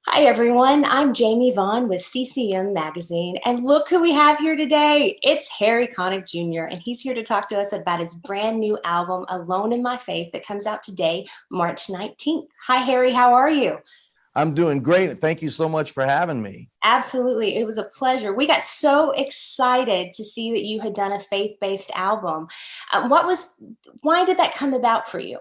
Hi, everyone. I'm Jamie Vaughn with CCM Magazine. And look who we have here today. It's Harry Connick Jr., and he's here to talk to us about his brand new album, Alone in My Faith, that comes out today, March 19th. Hi, Harry. How are you? I'm doing great. Thank you so much for having me. Absolutely. It was a pleasure. We got so excited to see that you had done a faith-based album. Why did that come about for you?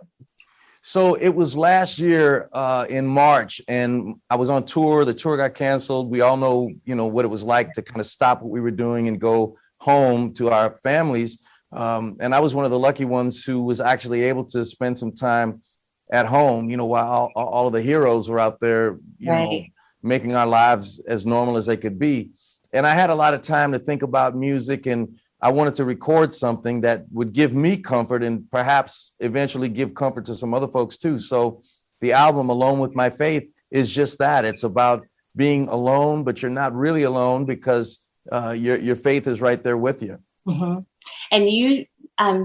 So it was last year in March, and I was on tour. The tour got canceled. We all know, what it was like to kind of stop what we were doing and go home to our families. And I was one of the lucky ones who was actually able to spend some time at home, while all of the heroes were out there, Right. making our lives as normal as they could be. And I had a lot of time to think about music, and I wanted to record something that would give me comfort and perhaps eventually give comfort to some other folks too. So the album Alone with My Faith is just that. It's about being alone, but you're not really alone because your faith is right there with you. hmm And you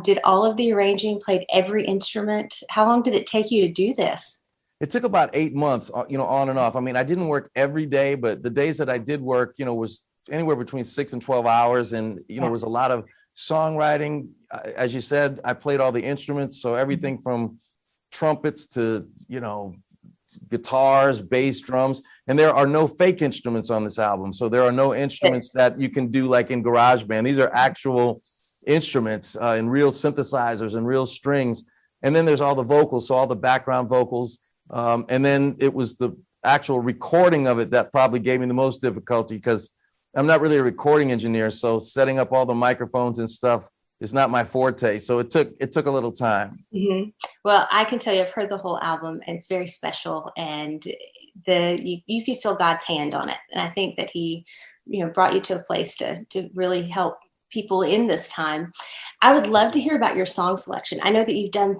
did all of the arranging, played every instrument. How long did it take you to do this? It took about 8 months, on and off. I mean, I didn't work every day, but the days that I did work, was anywhere between 6 and 12 hours. And, Yeah. it was a lot of songwriting. As you said, I played all the instruments. So everything from trumpets to, guitars, bass, drums. And there are no fake instruments on this album. So there are no instruments that you can do like in GarageBand. These are actual instruments and real synthesizers and real strings. And then there's all the vocals, so all the background vocals. And then it was the actual recording of it that probably gave me the most difficulty because I'm not really a recording engineer. So setting up all the microphones and stuff is not my forte. So it took a little time. Well, I can tell you, I've heard the whole album, and it's very special. And you can feel God's hand on it. And I think that He, brought you to a place to really help people in this time. I would love to hear about your song selection. I know that you've done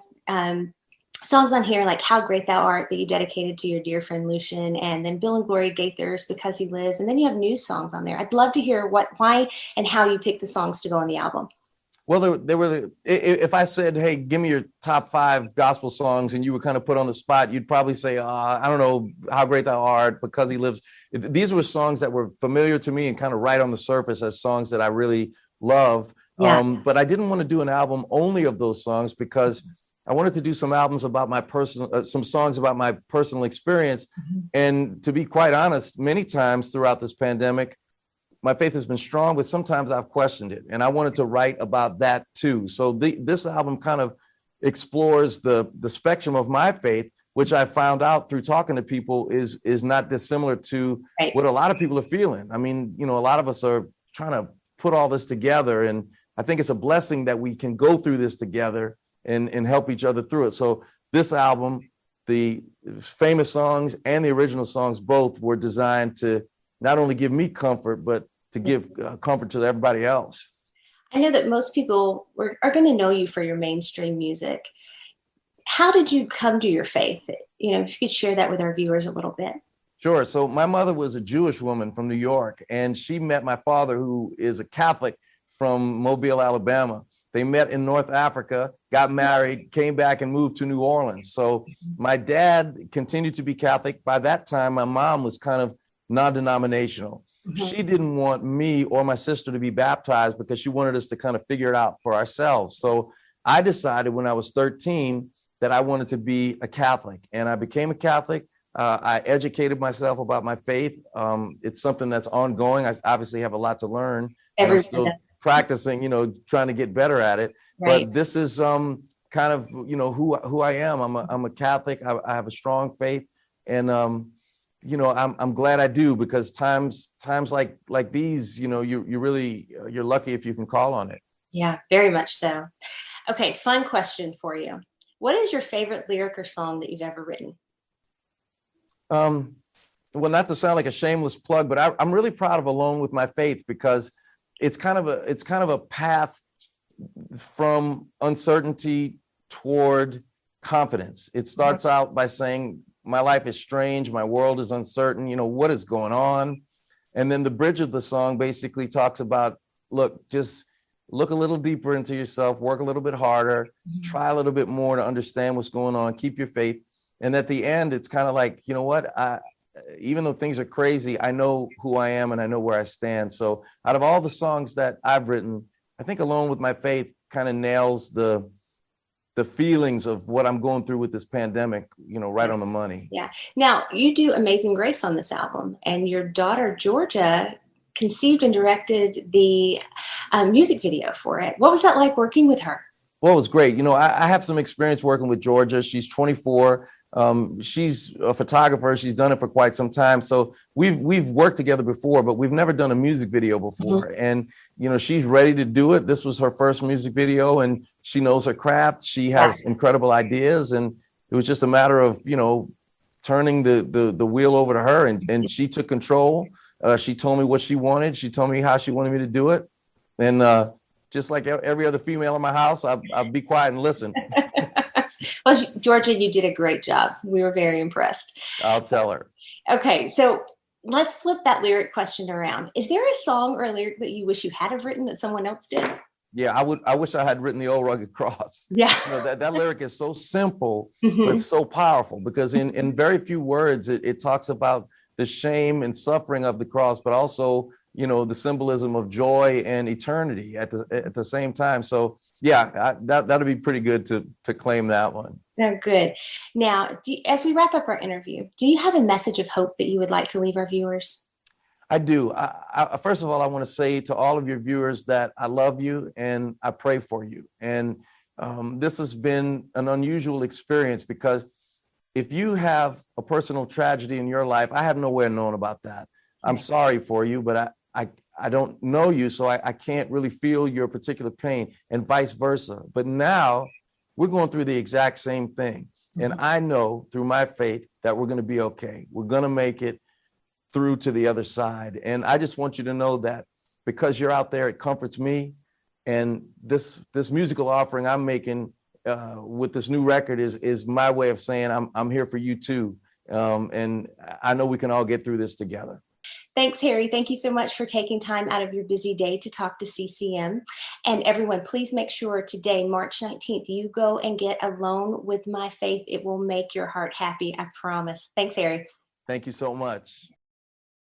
songs on here like "How Great Thou Art" that you dedicated to your dear friend Lucian, and then "Bill and Gloria Gaither's Because He Lives," and then you have new songs on there. I'd love to hear why, and how you picked the songs to go on the album. Well, there were. If I said, "Hey, give me your top 5 gospel songs," and you were kind of put on the spot, you'd probably say, "I don't know, How Great Thou Art," Because He Lives. These were songs that were familiar to me and kind of right on the surface as songs that I really love. Yeah. But I didn't want to do an album only of those songs because I wanted to do some albums about my personal, some songs about my personal experience. Mhm. And to be quite honest, many times throughout this pandemic, my faith has been strong, but sometimes I've questioned it. And I wanted to write about that too. So this album kind of explores the spectrum of my faith, which I found out through talking to people is not dissimilar to Right. what a lot of people are feeling. I mean, a lot of us are trying to put all this together. And I think it's a blessing that we can go through this together and help each other through it. So this album, the famous songs and the original songs both were designed to not only give me comfort, but to give comfort to everybody else. I know that most people are going to know you for your mainstream music. How did you come to your faith? If you could share that with our viewers a little bit. Sure. So my mother was a Jewish woman from New York, and she met my father, who is a Catholic from Mobile, Alabama. They met in North Africa, got married, came back and moved to New Orleans. So my dad continued to be Catholic. By that time, my mom was kind of non-denominational. Mhm. She didn't want me or my sister to be baptized because she wanted us to kind of figure it out for ourselves. So I decided when I was 13 that I wanted to be a Catholic, and I became a Catholic. I educated myself about my faith. It's something that's ongoing. I obviously have a lot to learn, and I'm Everyone still does. practicing, trying to get better at it. Right. But this is kind of who I am. I'm a Catholic. I have a strong faith, and I'm glad I do, because times like these, you really you're lucky if you can call on it. Yeah, very much so. Okay, fun question for you. What is your favorite lyric or song that you've ever written? Um, well, not to sound like a shameless plug, but I'm really proud of Alone with My Faith, because it's kind of a path from uncertainty toward confidence. It starts out by saying, my life is strange, my world is uncertain, what is going on? And then the bridge of the song basically talks about, look, just look a little deeper into yourself, work a little bit harder, Mhm. try a little bit more to understand what's going on, keep your faith. And at the end, it's kind of like, you know what? even though things are crazy, I know who I am and I know where I stand. So out of all the songs that I've written, I think Alone with My Faith kind of nails the feelings of what I'm going through with this pandemic, right on the money. Yeah. Now, you do Amazing Grace on this album, and your daughter, Georgia, conceived and directed the music video for it. What was that like working with her? Well, it was great. I have some experience working with Georgia. She's 24. She's a photographer. She's done it for quite some time. So we've worked together before, but we've never done a music video before. And, she's ready to do it. This was her first music video, and she knows her craft. She has incredible ideas. And it was just a matter of, turning the wheel over to her, and she took control. She told me what she wanted. She told me how she wanted me to do it. And just like every other female in my house, I'll be quiet and listen. Well, Georgia, you did a great job. We were very impressed. I'll tell her. Okay, so let's flip that lyric question around. Is there a song or a lyric that you wish you had have written that someone else did? Yeah, I wish I had written the old rugged cross. Yeah. That lyric is so simple, but so powerful, because in very few words, it talks about the shame and suffering of the cross, but also, the symbolism of joy and eternity at the same time. So yeah, that'd be pretty good to claim that one. Oh, good. Now, as we wrap up our interview, do you have a message of hope that you would like to leave our viewers? I do. First of all, I want to say to all of your viewers that I love you and I pray for you. And this has been an unusual experience, because if you have a personal tragedy in your life, I have no way of knowing about that. I'm sorry for you, but I don't know you, so I can't really feel your particular pain, and vice versa. But now we're going through the exact same thing. And I know through my faith that we're going to be okay. We're going to make it through to the other side. And I just want you to know that because you're out there, it comforts me. And this musical offering I'm making with this new record is my way of saying I'm here for you too. And I know we can all get through this together. Thanks, Harry. Thank you so much for taking time out of your busy day to talk to CCM. And everyone, please make sure today, March 19th, you go and get Alone with My Faith. It will make your heart happy, I promise. Thanks, Harry. Thank you so much.